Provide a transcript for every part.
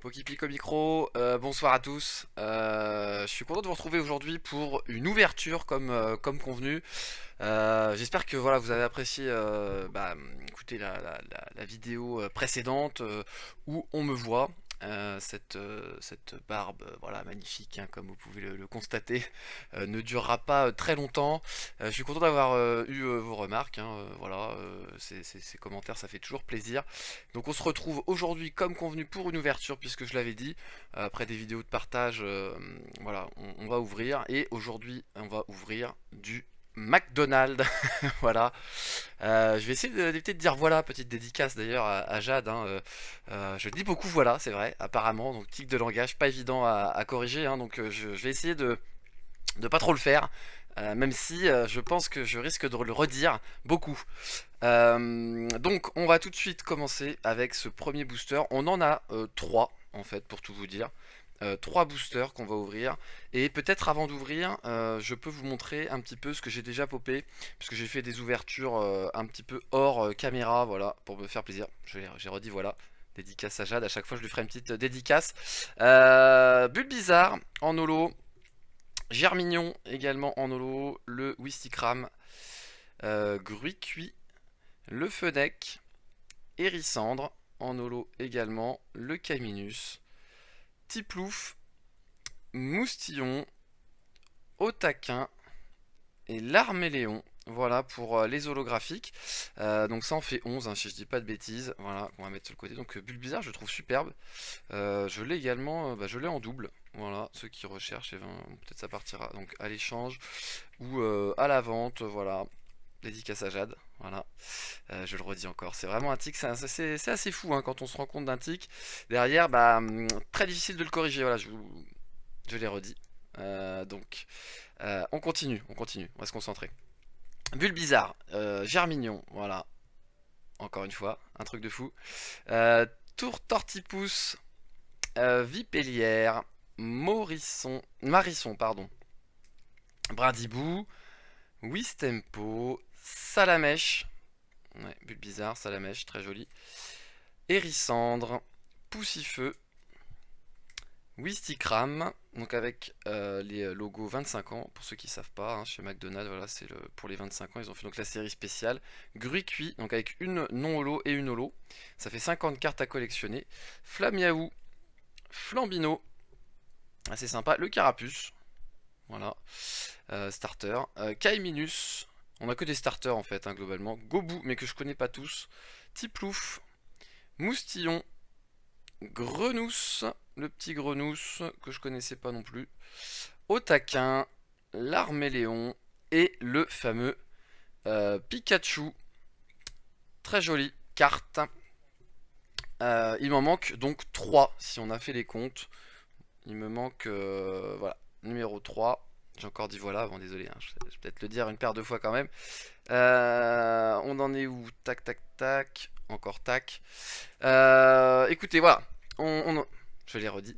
Pokipico micro, bonsoir à tous. Je suis content de vous retrouver aujourd'hui pour une ouverture comme convenu. J'espère que voilà vous avez apprécié écoutez la vidéo précédente où on me voit. Cette barbe voilà magnifique hein, comme vous pouvez le constater ne durera pas très longtemps. Je suis content d'avoir eu vos remarques hein, voilà ces commentaires ça fait toujours plaisir. Donc on se retrouve aujourd'hui comme convenu pour une ouverture puisque je l'avais dit après des vidéos de partage voilà on va ouvrir et aujourd'hui on va ouvrir du McDonald's. Voilà. Je vais essayer d'éviter de dire voilà, petite dédicace d'ailleurs à Jade. Hein, je dis beaucoup voilà, c'est vrai, apparemment. Donc tic de langage, pas évident à corriger. Hein, donc je vais essayer de pas trop le faire. Même si je pense que je risque de le redire beaucoup. Donc on va tout de suite commencer avec ce premier booster. On en a trois en fait pour tout vous dire. Trois boosters qu'on va ouvrir et peut-être avant d'ouvrir je peux vous montrer un petit peu ce que j'ai déjà popé puisque j'ai fait des ouvertures un petit peu hors caméra voilà pour me faire plaisir. J'ai redit voilà, dédicace à Jade, à chaque fois je lui ferai une petite dédicace. Bulbizarre en holo, Germignon également en holo, le Wistikram, Gruicui, le Fennec, Hérissandre en holo également, le Caminus, Tiplouf, Moustillon, Otaquin et l'Arméléon. Voilà pour les holographiques. Donc ça en fait 11 hein, si je dis pas de bêtises. Voilà, on va mettre sur le côté. Donc Bulbizarre je le trouve superbe. Je l'ai également, je l'ai en double. Voilà, ceux qui recherchent, peut-être ça partira donc à l'échange ou à la vente. Voilà, dédicace à Jade. Voilà, je le redis encore, c'est vraiment un tic, c'est assez fou hein, quand on se rend compte d'un tic. Derrière, très difficile de le corriger. Voilà, je l'ai redit. On continue, on va se concentrer. Bulbizarre, Germignon, voilà, encore une fois, un truc de fou. Tour Tortipousse, Vipélière, Marisson, pardon, Bradibou, Wistempo, Salamèche, ouais, Bulbizarre, Salamèche, très joli, Hérissandre, Poussifeu, Wistikram, donc avec les logos 25 ans, pour ceux qui ne savent pas, hein, chez McDonald's, voilà, c'est pour les 25 ans, ils ont fait donc la série spéciale. Gruicui, donc avec une non-holo et une holo, ça fait 50 cartes à collectionner. Flamiaou, Flambino, assez sympa, le Carapuce, voilà, starter. Kaiminus, on a que des starters en fait, hein, globalement. Gobu, mais que je connais pas tous. Tiplouf, Moustillon, Grenousse, le petit Grenousse que je connaissais pas non plus, Otaquin, l'Arméléon et le fameux Pikachu. Très jolie carte. Il m'en manque donc 3 si on a fait les comptes. Il me manque voilà, numéro 3. J'ai encore dit voilà, bon désolé, hein, je vais peut-être le dire une paire de fois quand même. On en est où? Tac, tac, tac. Encore tac. Écoutez, voilà. Je l'ai redit.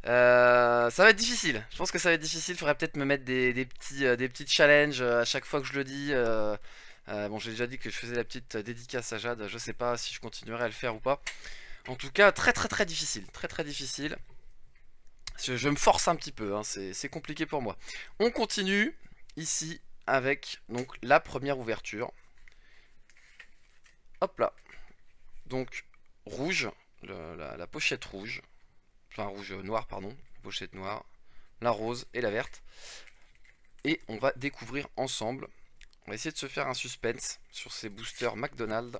Ça va être difficile. Je pense que ça va être difficile. Il faudrait peut-être me mettre des petits challenges à chaque fois que je le dis. Bon, j'ai déjà dit que je faisais la petite dédicace à Jade. Je sais pas si je continuerai à le faire ou pas. En tout cas, très très très difficile. Très très difficile. Je me force un petit peu. Hein, c'est compliqué pour moi. On continue ici avec donc la première ouverture. Hop là. Donc rouge, la pochette rouge, enfin rouge noir pardon, pochette noire, la rose et la verte. Et on va découvrir ensemble. On va essayer de se faire un suspense sur ces boosters McDonald's.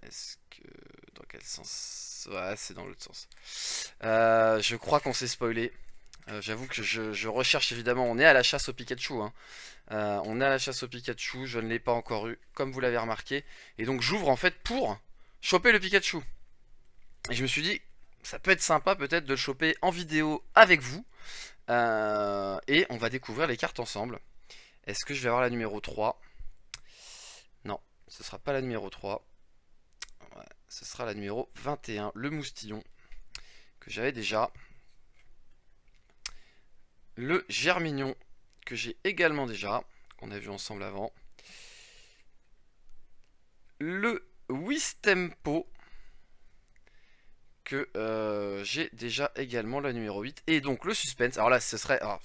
Est-ce que dans quel sens? Ouais, c'est dans l'autre sens. Je crois qu'on s'est spoilé. J'avoue que je recherche évidemment. On est à la chasse au Pikachu. Hein. On est à la chasse au Pikachu. Je ne l'ai pas encore eu, comme vous l'avez remarqué. Et donc j'ouvre en fait pour choper le Pikachu. Et je me suis dit, ça peut être sympa peut-être de le choper en vidéo avec vous. Et on va découvrir les cartes ensemble. Est-ce que je vais avoir la numéro 3? Non, ce sera pas la numéro 3. Ouais, ce sera la numéro 21, le moustillon, que j'avais déjà. Le germignon, que j'ai également déjà, qu'on a vu ensemble avant. Le Wistempo, que j'ai déjà également la numéro 8. Et donc le suspense, alors là ce serait... alors,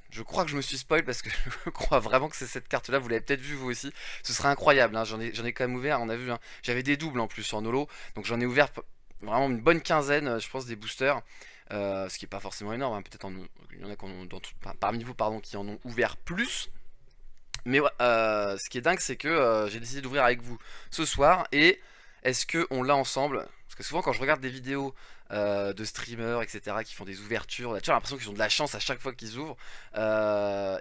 je crois que je me suis spoil parce que je crois vraiment que c'est cette carte là, vous l'avez peut-être vu vous aussi. Ce serait incroyable, hein. J'en ai quand même ouvert, on a vu, hein. J'avais des doubles en plus en holo, donc j'en ai ouvert vraiment une bonne quinzaine, je pense, des boosters. Ce qui est pas forcément énorme, hein. Peut-être il y en a parmi vous pardon, qui en ont ouvert plus. Mais ouais, ce qui est dingue, c'est que j'ai décidé d'ouvrir avec vous ce soir. Et est-ce que on l'a ensemble? Parce que souvent, quand je regarde des vidéos de streamers, etc., qui font des ouvertures, j'ai toujours l'impression qu'ils ont de la chance à chaque fois qu'ils ouvrent. Et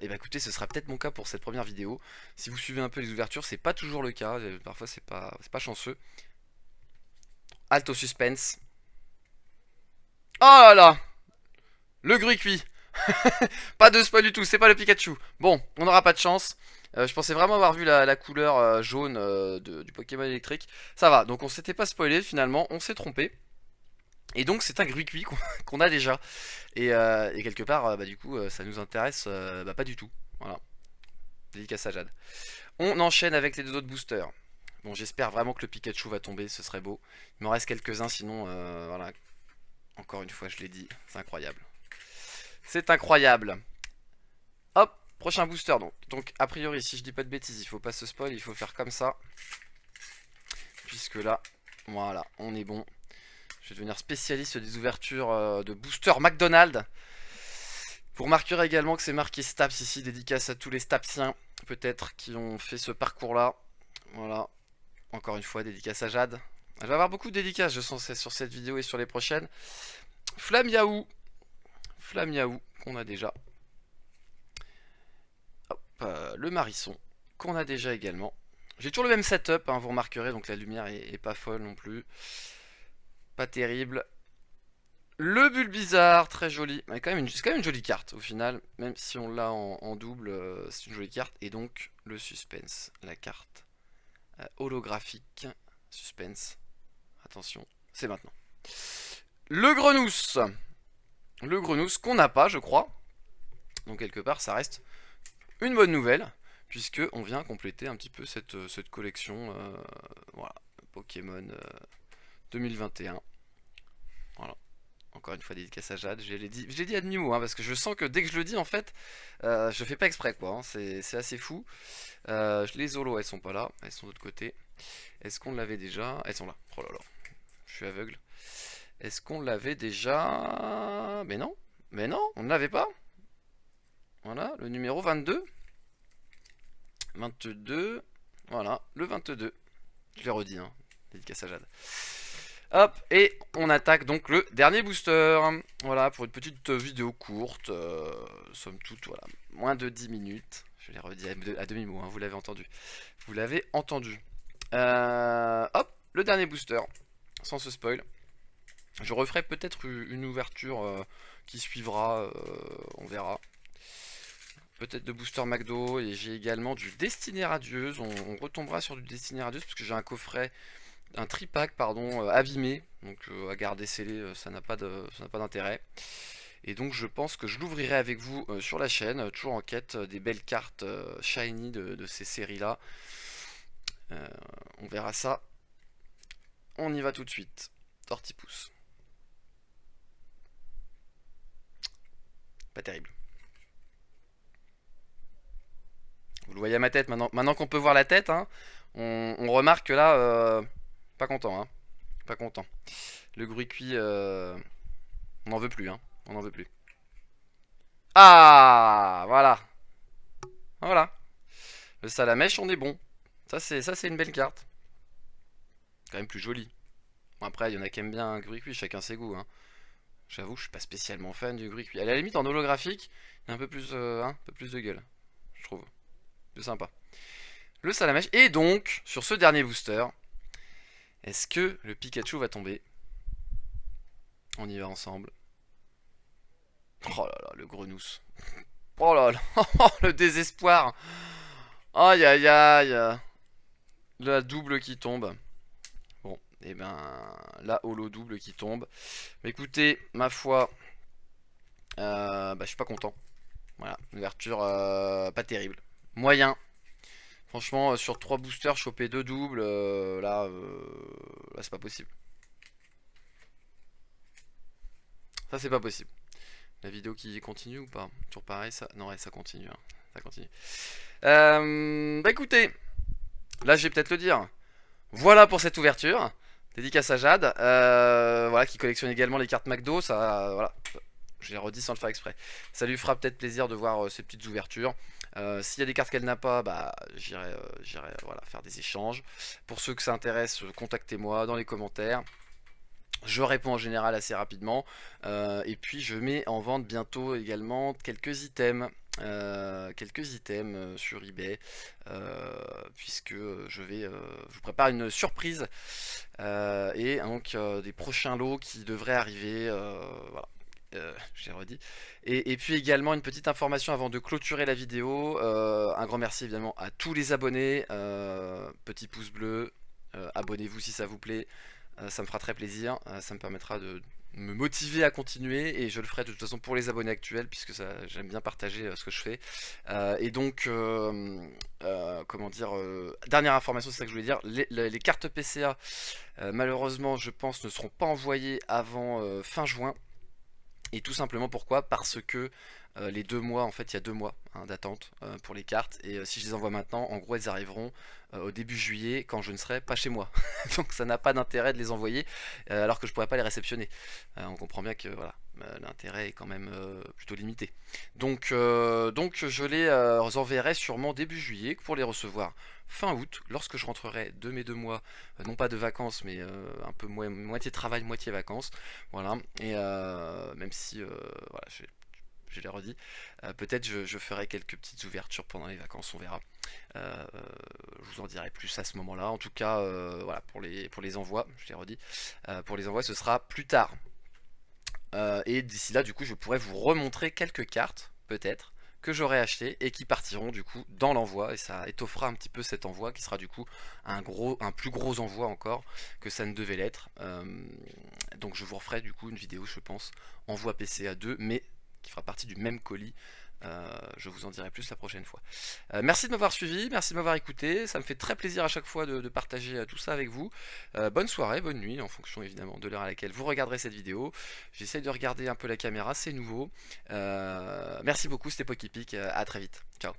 bah écoutez, ce sera peut-être mon cas pour cette première vidéo. Si vous suivez un peu les ouvertures, c'est pas toujours le cas. Parfois, c'est pas chanceux. Halte au suspense. Oh là là, le gris cuit. Pas de spoil du tout, c'est pas le Pikachu. Bon, on n'aura pas de chance. Je pensais vraiment avoir vu la couleur jaune du Pokémon électrique. Ça va, donc on s'était pas spoilé finalement, on s'est trompé. Et donc c'est un Gruicui qu'on a déjà. Et quelque part, bah, du coup, ça nous intéresse bah, pas du tout. Voilà, dédicace à Jade. On enchaîne avec les deux autres boosters. Bon, j'espère vraiment que le Pikachu va tomber, ce serait beau. Il m'en reste quelques-uns, sinon, voilà. Encore une fois, je l'ai dit, c'est incroyable. C'est incroyable. Hop, prochain booster donc. Donc a priori, si je dis pas de bêtises, il faut pas se spoil, il faut faire comme ça. Puisque là, voilà, on est bon. Je vais devenir spécialiste des ouvertures de booster McDonald's. Vous remarquerez également que c'est marqué Staps ici, dédicace à tous les Stapsiens, peut-être, qui ont fait ce parcours-là. Voilà, encore une fois, dédicace à Jade. Elle va avoir beaucoup de dédicaces, je sens, sur cette vidéo et sur les prochaines. Flamiaou, qu'on a déjà. Hop, le Marisson, qu'on a déjà également. J'ai toujours le même setup, hein, vous remarquerez, donc la lumière est pas folle non plus. Pas terrible. Le Bulbizarre, très joli. C'est quand même une jolie carte au final, même si on l'a en double, c'est une jolie carte. Et donc le suspense, la carte holographique. Suspense, attention, c'est maintenant. Le Grenousse. Le Grenousse qu'on n'a pas, je crois. Donc quelque part, ça reste une bonne nouvelle, puisque on vient compléter un petit peu cette collection. Voilà, Pokémon 2021. Voilà. Encore une fois, dédicace à Jade. J'ai dit à demi-mot, hein, parce que je sens que dès que je le dis, en fait, je fais pas exprès, quoi. Hein, c'est assez fou. Les Zolos, elles sont pas là. Elles sont de l'autre côté. Est-ce qu'on l'avait déjà? Elles sont là. Oh là là. Je suis aveugle. Est-ce qu'on l'avait déjà? Mais non. Mais non, on ne l'avait pas. Voilà, le numéro 22. 22. Voilà, le 22. Je l'ai redit, hein. Dédicace à Jade. Hop, et on attaque donc le dernier booster. Voilà, pour une petite vidéo courte. Somme toute, voilà, moins de 10 minutes. Je l'ai redit à demi-mot, hein, vous l'avez entendu. Vous l'avez entendu. Hop, le dernier booster. Sans se spoil. Je referai peut-être une ouverture qui suivra. On verra. Peut-être de booster McDo. Et j'ai également du Destinée Radieuse. On retombera sur du Destinée Radieuse parce que j'ai un coffret. Un tripack pardon abîmé, donc à garder scellé, ça n'a pas d'intérêt. Et donc je pense que je l'ouvrirai avec vous sur la chaîne, toujours en quête des belles cartes shiny de ces séries là. On verra ça. On y va tout de suite. Tortipousse. Pas terrible. Vous le voyez à ma tête maintenant qu'on peut voir la tête, hein, on remarque que là, pas content, hein. Pas content. Le Gruicui, on n'en veut plus, hein. On n'en veut plus. Ah, voilà. Voilà. Le Salamèche, on est bon. Ça, c'est une belle carte. Quand même plus jolie. Bon, après, il y en a qui aiment bien un Gruicui, chacun ses goûts, hein. J'avoue, je suis pas spécialement fan du Gruicui. À la limite, en holographique, il y a un peu plus de gueule, je trouve. Plus sympa. Le Salamèche. Et donc, sur ce dernier booster, est-ce que le Pikachu va tomber? On y va ensemble. Oh là là, le Grenousse. Oh là là, le désespoir. Aïe aïe aïe. La double qui tombe. Bon, et ben la holo double qui tombe. Mais écoutez, ma foi, bah, je suis pas content. Voilà, une ouverture pas terrible. Moyen. Franchement, sur 3 boosters, choper 2 doubles, là c'est pas possible. Ça c'est pas possible. La vidéo qui continue ou pas? Toujours pareil ça? Non ouais ça continue, hein. Ça continue. Bah écoutez, là je vais peut-être le dire. Voilà pour cette ouverture. Dédicace à Jade, voilà, qui collectionne également les cartes McDo. Ça, voilà, je l'ai redit sans le faire exprès. Ça lui fera peut-être plaisir de voir ces petites ouvertures. S'il y a des cartes qu'elle n'a pas, bah j'irai voilà, faire des échanges. Pour ceux que ça intéresse, contactez-moi dans les commentaires. Je réponds en général assez rapidement. Et puis je mets en vente bientôt également quelques items sur eBay, puisque je vous prépare une surprise et donc des prochains lots qui devraient arriver. Voilà. J'ai redit. Et puis également une petite information avant de clôturer la vidéo. Un grand merci évidemment à tous les abonnés. Petit pouce bleu, abonnez-vous si ça vous plaît. Ça me fera très plaisir. Ça me permettra de me motiver à continuer et je le ferai de toute façon pour les abonnés actuels puisque j'aime bien partager ce que je fais. Et donc, comment dire, dernière information, c'est ça que je voulais dire, les cartes PCA, malheureusement, je pense, ne seront pas envoyées avant fin juin. Et tout simplement pourquoi? Parce que les 2 mois, en fait, il y a 2 mois hein, d'attente pour les cartes. Et si je les envoie maintenant, en gros, elles arriveront au début juillet quand je ne serai pas chez moi. Donc ça n'a pas d'intérêt de les envoyer alors que je pourrais pas les réceptionner. On comprend bien que voilà, l'intérêt est quand même plutôt limité. Donc je les enverrai sûrement début juillet pour les recevoir fin août, lorsque je rentrerai de mes 2 mois, non pas de vacances, mais un peu moitié travail, moitié vacances. Voilà, et même si, voilà, je l'ai redit, peut-être je ferai quelques petites ouvertures pendant les vacances, on verra. Je vous en dirai plus à ce moment-là. En tout cas, voilà, pour les envois, je l'ai redit, pour les envois, ce sera plus tard. Et d'ici là, du coup, je pourrais vous remontrer quelques cartes, peut-être, que j'aurai acheté et qui partiront du coup dans l'envoi et ça étoffera un petit peu cet envoi qui sera du coup un plus gros envoi encore que ça ne devait l'être. Donc je vous referai du coup une vidéo je pense envoi PCA 2 mais qui fera partie du même colis. Je vous en dirai plus la prochaine fois. Merci de m'avoir suivi, merci de m'avoir écouté. Ça me fait très plaisir à chaque fois de partager tout ça avec vous. Bonne soirée, bonne nuit, en fonction évidemment de l'heure à laquelle vous regarderez cette vidéo. J'essaye de regarder un peu la caméra, c'est nouveau. Merci beaucoup, c'était Pokipic. À très vite. Ciao.